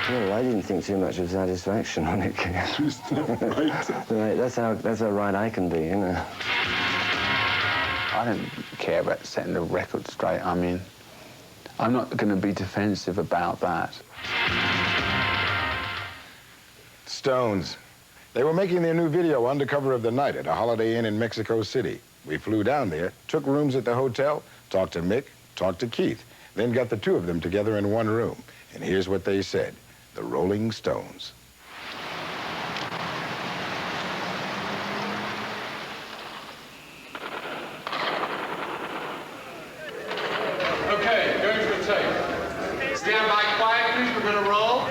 Well, I didn't think too much of satisfaction on it. Right, that's how right I can be, you know. I don't care about setting the record straight. I mean, I'm not going to be defensive about that. Stones. They were making their new video, Undercover of the Night, at a Holiday Inn in Mexico City. We flew down there, took rooms at the hotel, talked to Mick, talked to Keith, then got the two of them together in one room. And here's what they said. The Rolling Stones. Okay, going for a take. Stand by quiet, please. We're going to roll.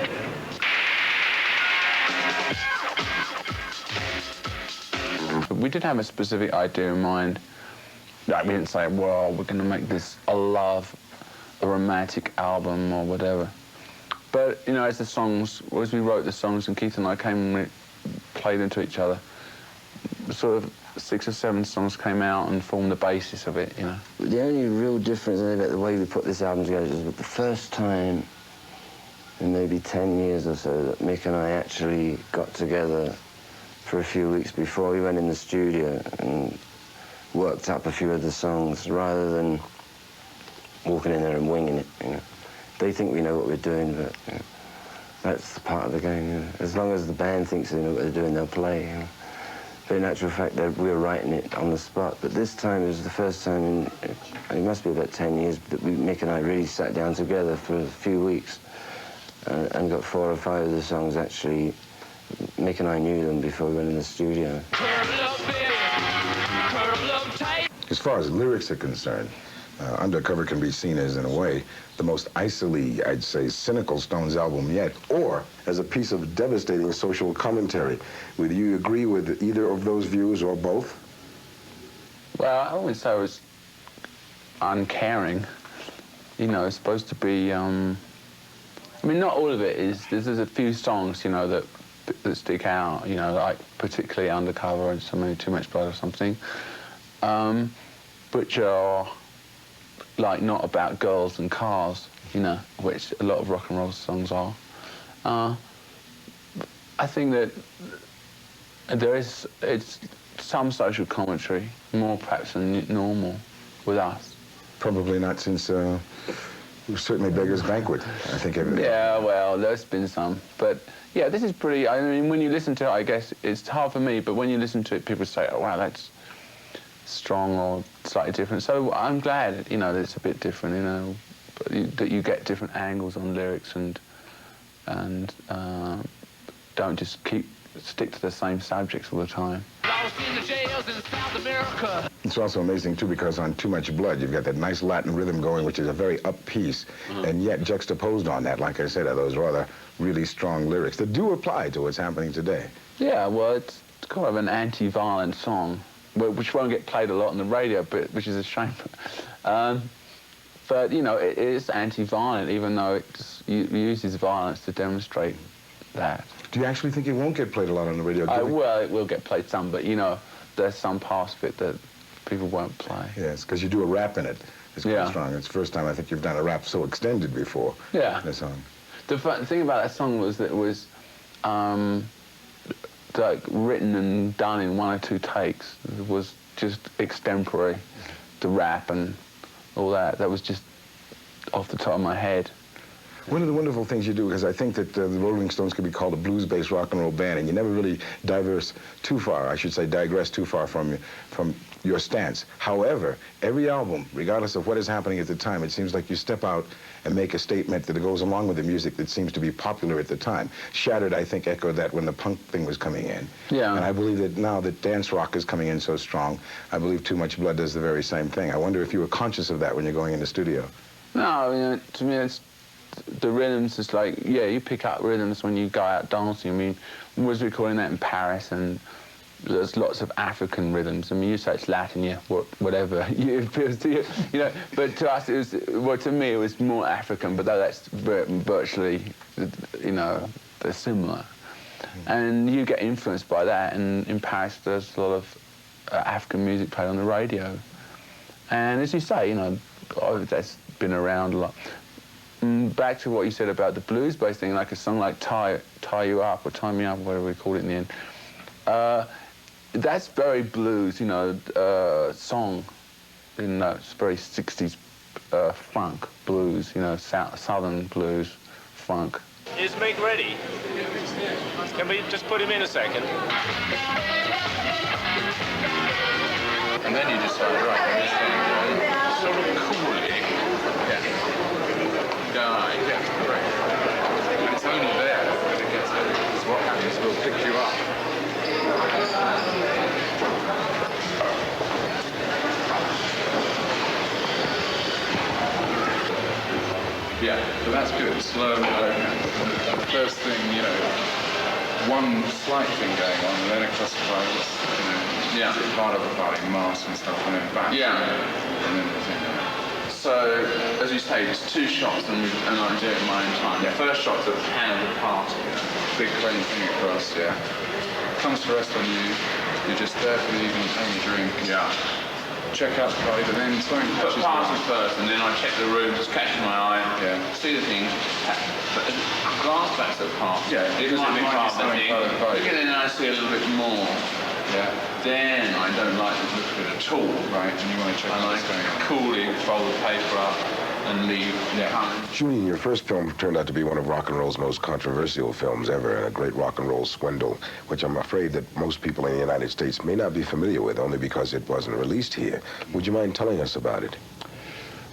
We did have a specific idea in mind. Like, we didn't say, well, we're going to make this a romantic album or whatever. But, you know, as we wrote the songs and Keith and I came and played into each other, sort of 6 or 7 songs came out and formed the basis of it, you know. The only real difference about the way we put this album together is the first time in maybe 10 years or so that Mick and I actually got together for a few weeks before we went in the studio and worked up a few of the songs rather than walking in there and winging it, you know. They think we know what we're doing, but you know, that's part of the game, you know. As long as the band thinks they know what they're doing, they'll play, you know. But in actual fact, we were writing it on the spot. But this time it was the first time in, it must be about 10 years, that Mick and I really sat down together for a few weeks and got 4 or 5 of the songs actually. Mick and I knew them before we went in the studio. As far as lyrics are concerned, Undercover can be seen as, in a way, the most icily, I'd say, cynical Stones album yet, or as a piece of devastating social commentary. Would you agree with either of those views or both? Well, I wouldn't say it was uncaring. You know, it's supposed to be, I mean, not all of it is. There's a few songs, you know, that stick out, you know, like particularly Undercover and something, Too Much Blood or something, which are like not about girls and cars, you know, which a lot of rock and roll songs are. I think that it's some social commentary, more perhaps than normal with us. Probably not, since certainly Beggar's Banquet, I think. Yeah, well, there's been some, but yeah, this is pretty, I mean, when you listen to it, I guess it's hard for me, but when you listen to it, people say, oh, wow, that's strong or slightly different. So I'm glad, you know, that it's a bit different, you know, that you get different angles on lyrics and don't just stick to the same subjects all the time. It's also amazing, too, because on Too Much Blood, you've got that nice Latin rhythm going, which is a very up piece, and yet juxtaposed on that, like I said, are those rather really strong lyrics that do apply to what's happening today. Yeah, well, it's kind of an anti-violent song, which won't get played a lot on the radio, but which is a shame. But, you know, it is anti-violent, even though it uses violence to demonstrate that. Do you actually think it won't get played a lot on the radio? Well, it will get played some, but, you know, there's some parts of it that people won't play. Yes, because you do a rap in it. It's quite strong. It's the first time I think you've done a rap so extended before. Yeah. In a song. The thing about that song was that it was like written and done in 1 or 2 takes. It was just extemporary, the rap and all that. That was just off the top of my head. One of the wonderful things you do, because I think that the Rolling Stones could be called a blues-based rock and roll band, and you never really digress too far from your stance. However, every album, regardless of what is happening at the time, it seems like you step out and make a statement that goes along with the music that seems to be popular at the time. Shattered, I think, echoed that when the punk thing was coming in. Yeah. And I believe that now that dance rock is coming in so strong, I believe Too Much Blood does the very same thing. I wonder if you were conscious of that when you're going in the studio. No, I mean, to me, it's the rhythms is like, yeah, you pick up rhythms when you go out dancing. I mean, we was recording that in Paris, and there's lots of African rhythms. I mean, you say it's Latin, yeah, whatever it feels to you, you know. But to us, it was, well, to me, it was more African. But that's virtually, you know, they're similar. And you get influenced by that. And in Paris, there's a lot of African music played on the radio. And as you say, you know, that's been around a lot. back to what you said about the blues-based thing, like a song like Tie You Up or Tie Me Up, whatever we call it in the end. That's very blues, you know, song. It's very 60s funk blues, you know, southern blues, funk. Is Mick ready? Can we just put him in a second? And then you decide, right, this thing, sort of coolly. Yeah. Yeah, correct. But it's only there when it gets heavy. Because what happens, we'll pick you up. Yeah, but that's good. Slow, the first thing, you know, one slight thing going on, and then it classifies, you know, part of the body, mass and stuff, and then back. Yeah. And then the thing. So, as you say, it's 2 shots, and I do it in my own time. Yeah. The first shot's a pan of the party, Big crane thing across, yeah. Comes to rest on you, you're just there for the evening, having a drink. Yeah. Check out the body, but then something Put catches party me. first, and then I check the room, just catching my eye, Yeah. see the thing, but glance back to the party. Yeah, it because might it be might be part of the something thing. part of the body. And then I see a little bit more. Yeah. Then I don't like the look of it at all. Right, and you want to check And I what's going on. coolly fold the paper up and leave. Yeah. Julian, your first film turned out to be one of rock and roll's most controversial films ever, and a great rock and roll swindle, which I'm afraid that most people in the United States may not be familiar with, only because it wasn't released here. Would you mind telling us about it?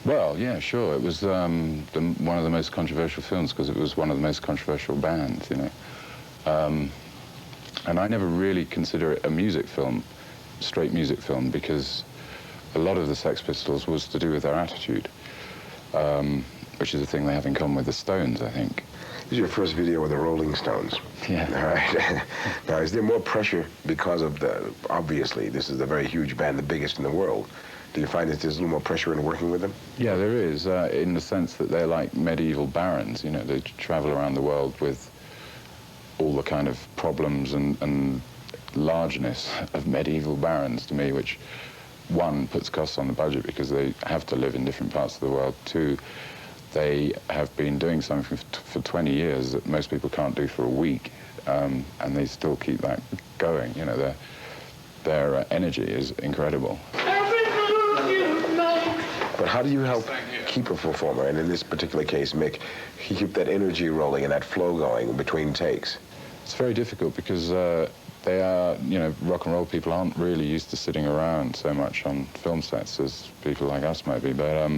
Well, yeah, sure. It was one of the most controversial films because it was one of the most controversial bands, you know. And I never really consider it a music film, straight music film, because a lot of the Sex Pistols was to do with their attitude, which is a thing they have in common with the Stones, I think. This is your first video with the Rolling Stones. Yeah. All right. Now, is there more pressure because of obviously, this is a very huge band, the biggest in the world. Do you find that there's a little more pressure in working with them? Yeah, there is, in the sense that they're like medieval barons, you know. They travel around the world with all the kind of problems and largeness of medieval barons, to me, which, 1, puts costs on the budget because they have to live in different parts of the world. 2, they have been doing something for 20 years that most people can't do for a week, and they still keep that going. You know, their energy is incredible. But how do you help keep a performer, and in this particular case, Mick, keep that energy rolling and that flow going between takes? It's very difficult because they are, you know, rock and roll people aren't really used to sitting around so much on film sets as people like us might be, but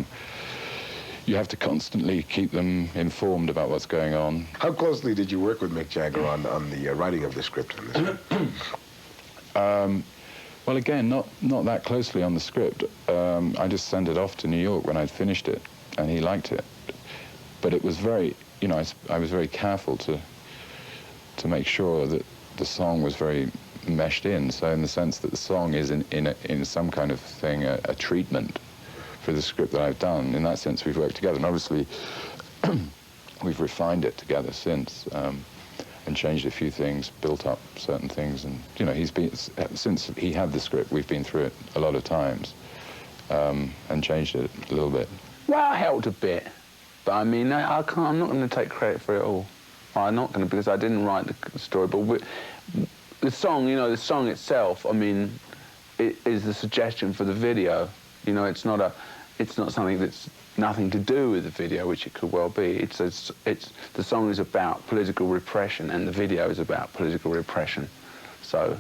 you have to constantly keep them informed about what's going on. How closely did you work with Mick Jagger on the writing of the script on this? Well, again, not that closely on the script. I just sent it off to New York when I'd finished it, and he liked it. But it was very, you know, I was very careful to make sure that the song was very meshed in. So in the sense that the song is in some kind of thing a treatment for the script that I've done. In that sense, we've worked together, and obviously we've refined it together since. And changed a few things, built up certain things, and you know, since he had the script, we've been through it a lot of times, and changed it a little bit. Well, it helped a bit, but I mean, I'm not going to take credit for it all. I'm not going to, because I didn't write the story. But the song, you know, the song itself, I mean, it is the suggestion for the video. You know, it's not something that's nothing to do with the video, which it could well be. The song is about political repression, and the video is about political repression. So,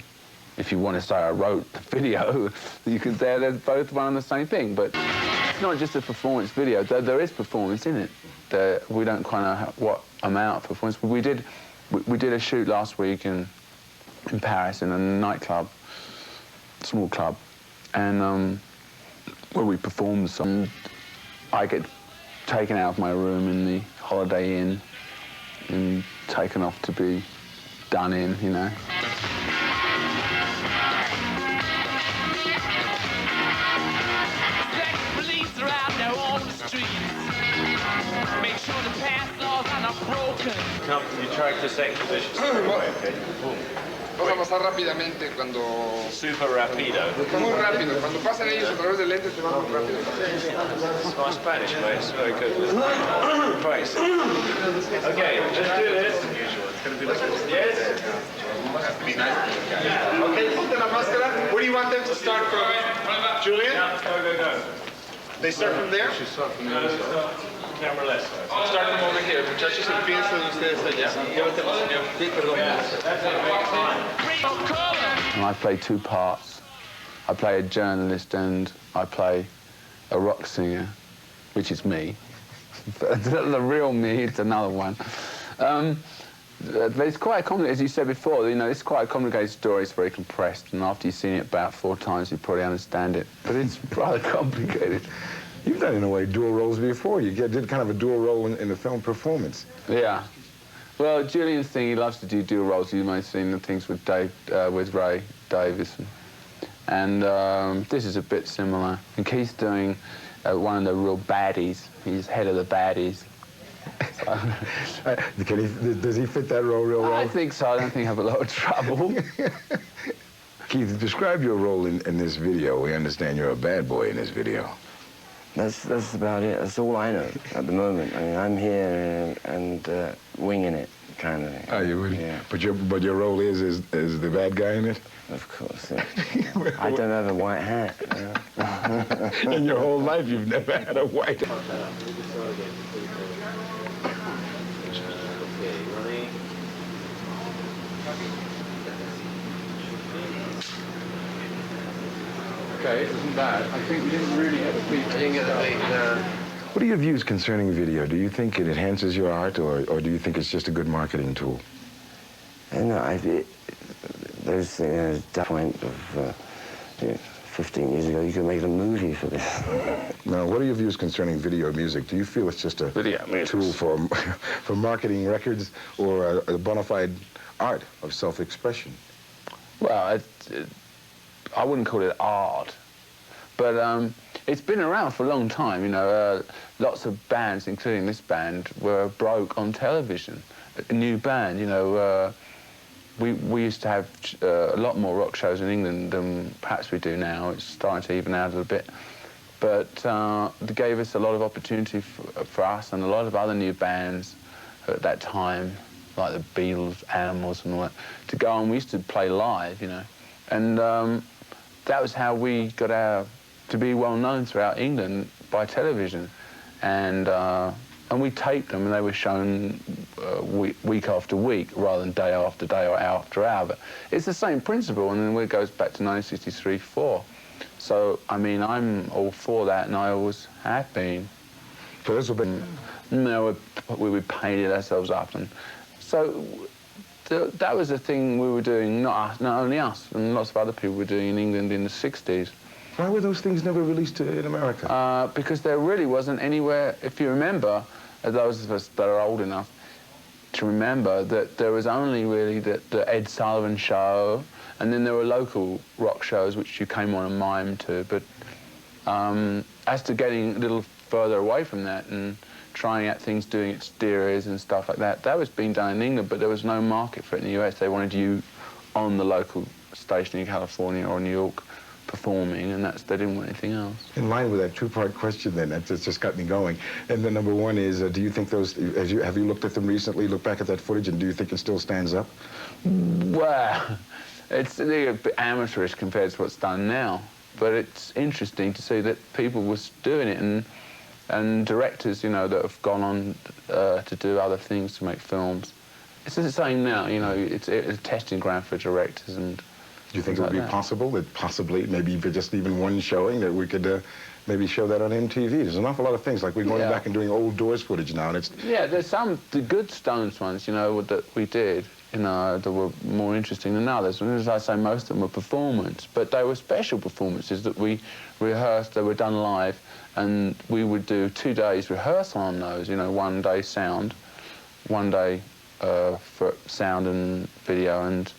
if you want to say I wrote the video, you can say they're both one and the same thing. But it's not just a performance video. There is performance in it. We don't quite know what amount of performance. But we did a shoot last week in Paris in a nightclub, small club, and where we performed the song. I get taken out of my room in the Holiday Inn and taken off to be done in, you know. Police are out there on the streets. Make sure the past laws are not broken. Come, you track this exposition. Okay. Boom. Pasa a pasar rápidamente cuando... Super rapido. Muy rápido. Cuando pasan ellos a través del lente se va muy rápido. My Spanish, mate. It's very good. Praise. Okay, let's do this. Yes. Okay, ponte la máscara. Where do you want them to start from? Julian? Go. They start from there? Camera less. Start from over here, muchachos. Empiecen ustedes allá. Llévatelo, señor. Sí, perdón. And I play two parts. I play a journalist and I play a rock singer, which is me. The real me, it's another one. But it's quite complicated, as you said before, you know, it's quite a complicated story, it's very compressed, and after you've seen it about 4 times, you probably understand it. But it's rather complicated. You've done, in a way, dual roles before. You did kind of a dual role in the film performance. Yeah. Well, Julian's thing, he loves to do dual roles. You might have seen the things with with Ray Davis. And this is a bit similar. And Keith's doing one of the real baddies. He's head of the baddies. Does he fit that role real well? I think so. I don't think I have a lot of trouble. Keith, describe your role in this video. We understand you're a bad boy in this video. That's about it. That's all I know at the moment. I mean, I'm here and winging it, kind of. Oh, you really? Yeah. But your role is the bad guy in it? Of course. Yeah. I don't have a white hat. In your whole life, you've never had a white hat. Okay, it wasn't bad. I think we didn't really get the beat. I didn't get the beat, no. What are your views concerning video? Do you think it enhances your art, or do you think it's just a good marketing tool? No, there's a point of 15 years ago, you could make a movie for this. Now, what are your views concerning video music? Do you feel it's just a tool for marketing records, or a bona fide art of self-expression? Well, I wouldn't call it art, but it's been around for a long time. You know, lots of bands, including this band, were broke on television. A new band, you know. We used to have a lot more rock shows in England than perhaps we do now. It's starting to even out a little bit. But it gave us a lot of opportunity for us and a lot of other new bands at that time, like the Beatles, Animals and all that, to go on. We used to play live, you know. And that was how we got to be well known throughout England by television. And we taped them, and they were shown week after week, rather than day after day or hour after hour. But it's the same principle, and then it goes back to 1963-4. So, I mean, I'm all for that, and I always have been. So this will be... No, we painted ourselves up, and so that was the thing we were doing, not only us, and lots of other people were doing in England in the 60s. Why were those things never released in America? Because there really wasn't anywhere, if you remember, those of us that are old enough to remember, that there was only really the Ed Sullivan Show, and then there were local rock shows which you came on and mimed to. But as to getting a little further away from that and trying out things, doing exteriors and stuff like that, that was being done in England, but there was no market for it in the US. They wanted you on the local station in California or New York performing, and they didn't want anything else. In line with that two-part question, then, that's just got me going. And then number one is, do you think those, have you looked at them recently, looked back at that footage, and do you think it still stands up? Well, it's a bit amateurish compared to what's done now, but it's interesting to see that people was doing it, and directors, you know, that have gone on to do other things to make films. It's the same now, you know, it's a testing ground for directors. And do you think it would be possible that possibly, maybe for just even one showing, that we could maybe show that on MTV? There's an awful lot of things, like we're going back and doing old Doors footage now, and it's... Yeah, there's the good Stones ones, you know, that we did, you know, that were more interesting than others. And as I say, most of them were performance, but they were special performances that we rehearsed, they were done live, and we would do 2 days rehearsal on those, you know, 1 day sound, 1 day for sound and video, and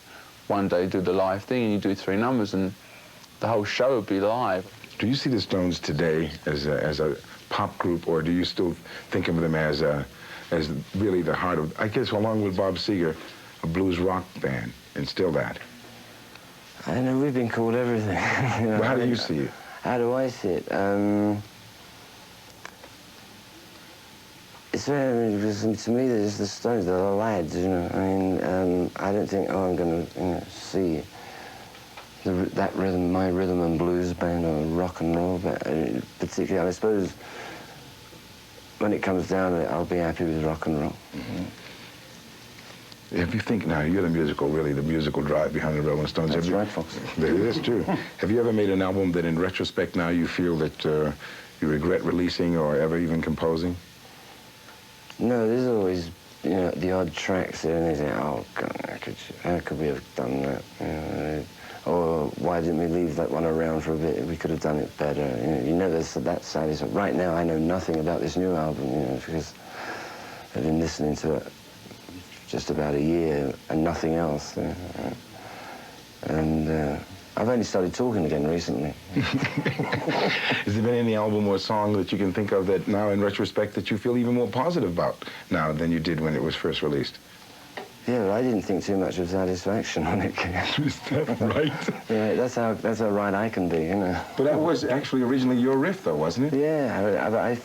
1 day do the live thing, and you do 3 numbers, and the whole show would be live. Do you see the Stones today as a pop group, or do you still think of them as really the heart of, I guess, along with Bob Seger, a blues rock band and still that? I know we've been called everything. You know, Well, how do you see it? How do I see it? It's very, because to me, there's the Stones, they're the lads, you know. I mean, I don't think, oh, I'm going to, see that rhythm, my rhythm and blues band or rock and roll, but particularly, I suppose, when it comes down to it, I'll be happy with rock and roll. Mm-hmm. If you think now, you're the musical drive behind the Rolling Stones. That's right, Fox. It is true. Have you ever made an album that in retrospect now you feel that you regret releasing or ever even composing? No, there's always, you know, the odd tracks there, and they say, oh, God, how could we have done that? You know, or why didn't we leave that one around for a bit? We could have done it better. You know there's that side. Right now, I know nothing about this new album, you know, because I've been listening to it just about a year and nothing else. And I've only started talking again recently. Has there been any album or song that you can think of that now, in retrospect, that you feel even more positive about now than you did when it was first released? Yeah, well, I didn't think too much of Satisfaction when it came. Is that right? Yeah, that's how right I can be, you know. But that was actually originally your riff, though, wasn't it? Yeah,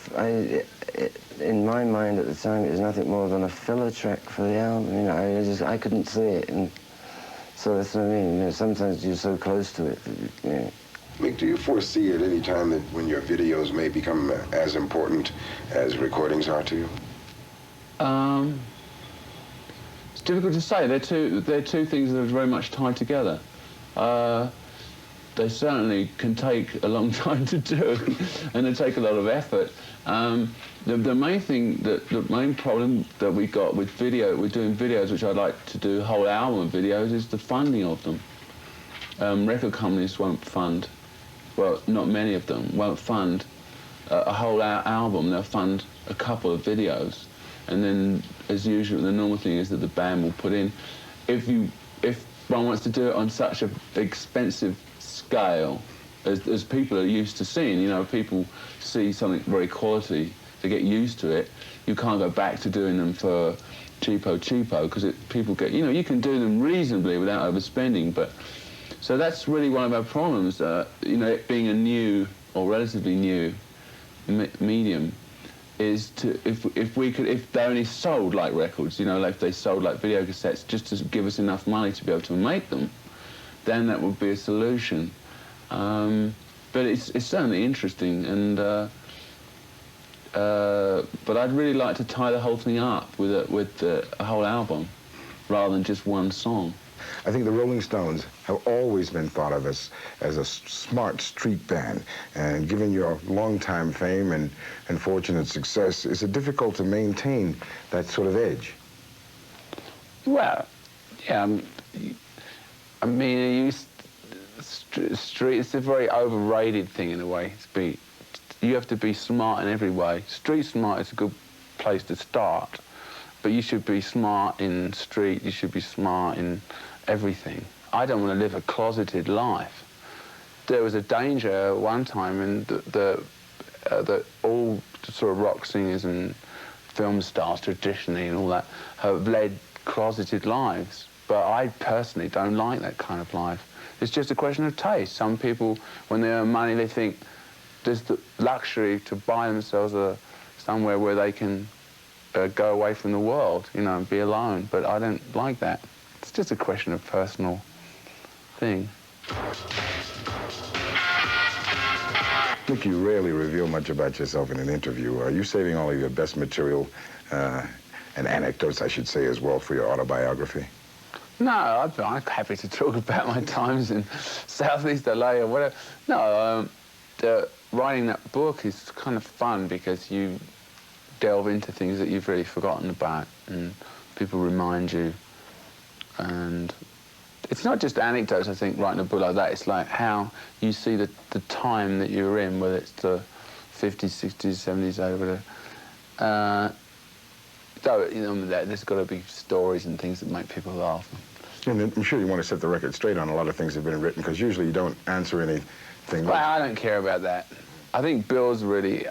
in my mind at the time, it was nothing more than a filler track for the album. You know, I couldn't see it, and so that's what I mean. You know, sometimes you're so close to it. That, you know. Mick, do you foresee at any time that when your videos may become as important as recordings are to you? It's difficult to say. They're two things that are very much tied together. They certainly can take a long time to do, and they take a lot of effort. The main thing, the main problem that we got with doing videos, which I'd like to do whole album videos, is the funding of them. Record companies won't fund, well, not many of them, won't fund a whole album. They'll fund a couple of videos. And then, as usual, the normal thing is that the band will put in. If one wants to do it on such an expensive scale, as people are used to seeing, you know, people see something very quality, they get used to it. You can't go back to doing them for cheapo, because people get, you know, you can do them reasonably without overspending, but so that's really one of our problems. You know, it being a new or relatively new medium. Is to if they only sold like records, you know, like if they sold like video cassettes, just to give us enough money to be able to make them, then that would be a solution. But it's certainly interesting, and but I'd really like to tie the whole thing up with a whole album, rather than just one song. I think the Rolling Stones have always been thought of as a smart street band, and given your long-time fame and fortunate success, is it difficult to maintain that sort of edge? Well, yeah, I mean, street, it's a very overrated thing in a way. You have to be smart in every way. Street smart is a good place to start, but you should be smart in street, you should be smart in everything. I don't want to live a closeted life. There was a danger one time in that all sort of rock singers and film stars traditionally and all that have led closeted lives. But I personally don't like that kind of life. It's just a question of taste. Some people, when they earn money, they think there's the luxury to buy themselves somewhere where they can go away from the world, you know, and be alone. But I don't like that. It's just a question of personal thing. Mick, you rarely reveal much about yourself in an interview. Are you saving all of your best material and anecdotes, I should say, as well, for your autobiography? No, I'm happy to talk about my times in Southeast LA or whatever. No, writing that book is kind of fun because you delve into things that you've really forgotten about, and people remind you. And it's not just anecdotes, I think, writing a book like that. It's like how you see the time that you're in, whether it's the 50s, 60s, 70s, over so, you know, there's got to be stories and things that make people laugh. And I'm sure you want to set the record straight on a lot of things that have been written, because usually you don't answer anything. Well, I don't care about that. I think Bill's really,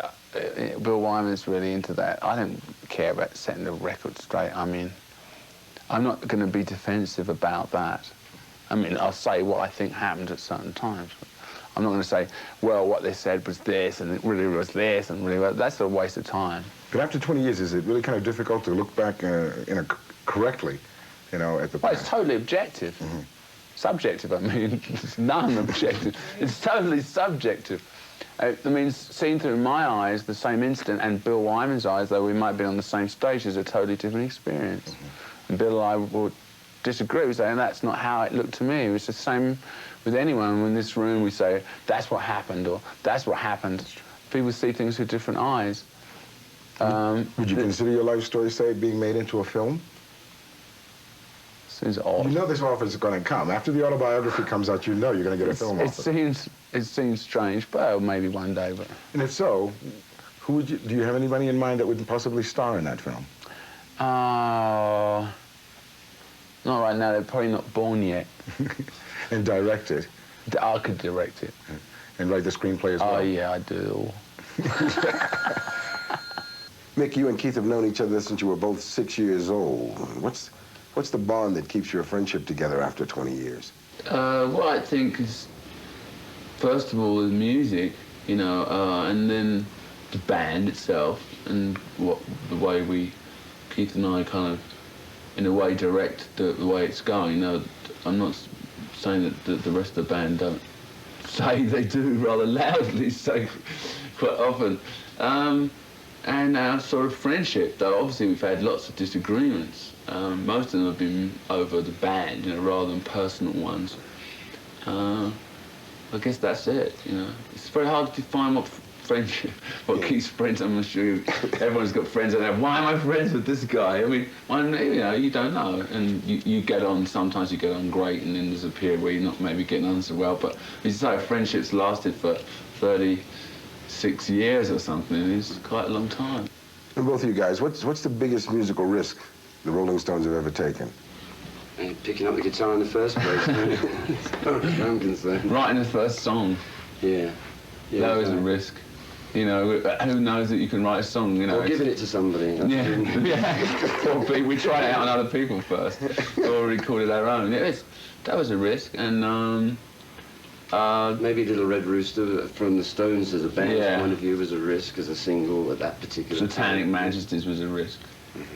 Bill Wyman's really into that. I don't care about setting the record straight. I mean, I'm not going to be defensive about that. I mean, I'll say what I think happened at certain times. I'm not going to say, well, what they said was this, and it really was this, and really, that's a waste of time. But after 20 years, is it really kind of difficult to look back correctly, you know, at the Well, past? it's totally objective. Mm-hmm. Subjective, I mean, it's non-objective. It's totally subjective. I mean, seen through my eyes, the same incident, and Bill Wyman's eyes, though we might be on the same stage, is a totally different experience. Mm-hmm. And Bill and I would disagree. We say, and that's not how it looked to me. It was the same with anyone. In this room, we say, that's what happened, or that's what happened. People see things with different eyes. Would you consider your life story, say, being made into a film? Seems odd. You know this offer is going to come. After the autobiography comes out, you know you're going to get a film offer. It seems strange, but maybe one day. But and if so, who would you? Do you have anybody in mind that would possibly star in that film? Not right now. They're probably not born yet. And direct it. I could direct it. And write the screenplay as well. Oh yeah, I do. Mick, you and Keith have known each other since you were both 6 years old. What's the bond that keeps your friendship together after 20 years? What I think is, first of all, the music, you know, and then the band itself, and the way Keith and I kind of, in a way, direct the way it's going. You know, I'm not saying that the rest of the band don't say, they do rather loudly say quite often. And our sort of friendship, though obviously we've had lots of disagreements. Most of them have been over the band, you know, rather than personal ones. I guess that's it, you know. It's very hard to define what friendship, what keeps friends. I'm sure everyone's got friends and they're, why am I friends with this guy? I mean, you know, you don't know. And you get on, sometimes you get on great, and then there's a period where you're not maybe getting on so well. But it's like friendships lasted for 36 years or something. It's quite a long time. And both of you guys, what's the biggest musical risk the Rolling Stones have ever taken? Picking up the guitar in the first place, as far as I'm concerned. Writing the first song. Yeah. That was a risk. You know, who knows that you can write a song, you know. Or giving it to somebody. Yeah. Or we tried it out on other people first, or recorded our own. That was a risk, and maybe Little Red Rooster from the Stones as a band point of view was a risk as a single at that particular Satanic time. Majesties was a risk.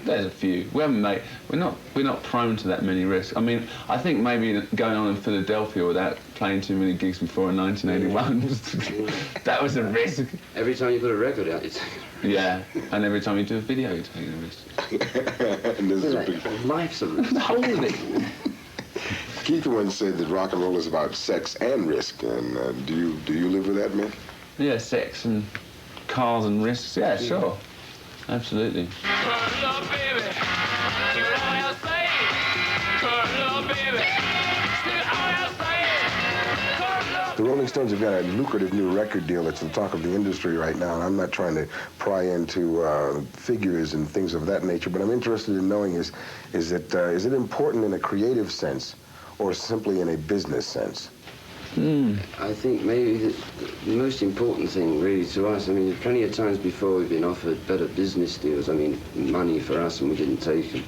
There's a few. We're not prone to that many risks. I mean, I think maybe going on in Philadelphia without playing too many gigs before in 1981, that was a risk. Every time you put a record out, you take a risk. Yeah, and every time you do a video, you're taking a risk. And this is a big... Life's a risk. The whole of it. Keith once said that rock and roll is about sex and risk, and do you live with that, Mick? Yeah, sex and cars and risks. Yeah, sure. Absolutely. The Rolling Stones have got a lucrative new record deal that's the talk of the industry right now, and I'm not trying to pry into figures and things of that nature, but I'm interested in knowing is it important in a creative sense or simply in a business sense? I think maybe the most important thing really to us, I mean, plenty of times before we've been offered better business deals, I mean, money for us, and we didn't take them.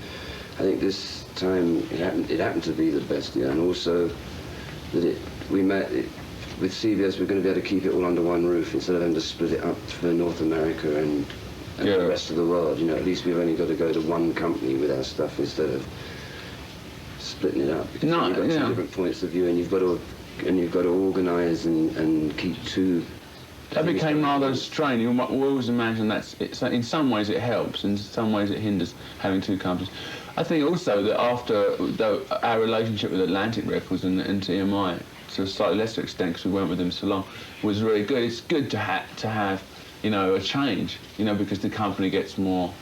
I think this time it happened to be the best deal, and also that with CBS, we're going to be able to keep it all under one roof instead of having to split it up for North America and the rest of the world. You know, at least we've only got to go to one company with our stuff instead of splitting it up. Because you've got two different points of view, and you've got to organise and keep two. That became rather strange. We always imagine in some ways it helps, in some ways it hinders having two companies. I think also that after our relationship with Atlantic Records and TMI, to a slightly lesser extent because we weren't with them so long, was really good. It's good to have, you know, a change, you know, because the company gets more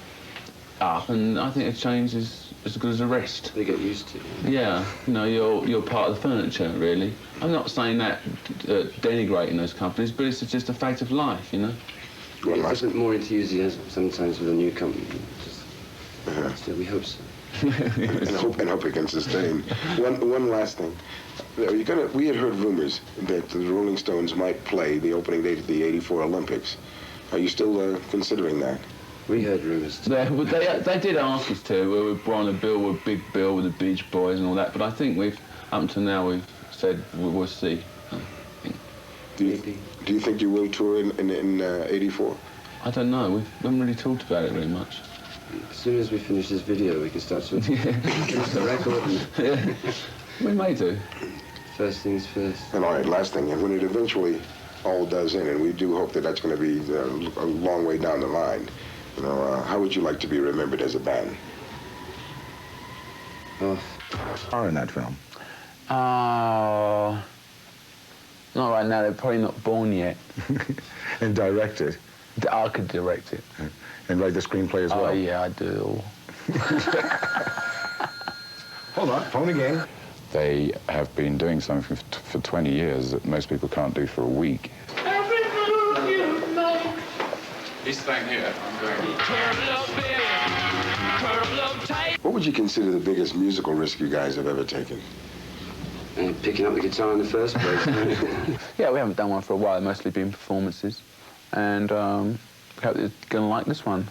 up, and I think a change is as good as a rest. They get used to it. Yeah, you know, you're part of the furniture, really. I'm not saying that denigrating those companies, but it's just a fact of life, you know. Yeah, there's a bit more enthusiasm sometimes with a new company. Still, we hope so. and hope it can sustain. One last thing. We had heard rumors that the Rolling Stones might play the opening date of the '84 Olympics. Are you still considering that? We heard rumours. They did ask us to. We were on a bill with Big Bill with the Beach Boys and all that, but I think up until now, we've said we'll see. Do you think you will tour in '84? I don't know. We haven't really talked about it very much. As soon as we finish this video, we can start to finish the record. And We may do. first things first. And all right, last thing, and when it eventually all does end, and we do hope that that's going to be a long way down the line, you know, how would you like to be remembered as a band? Oh, Are in that film. Not right now. They're probably not born yet. And direct it. I could direct it. And write the screenplay as well. Oh, yeah, I do it all. Hold on, phone again. They have been doing something for 20 years that most people can't do for a week. Every move you make. He's staying here. I'm going. Curl up, baby. Curl up tight. What would you consider the biggest musical risk you guys have ever taken? and picking up the guitar in the first place. Yeah, we haven't done one for a while, mostly been performances. And we hope they're going to like this one.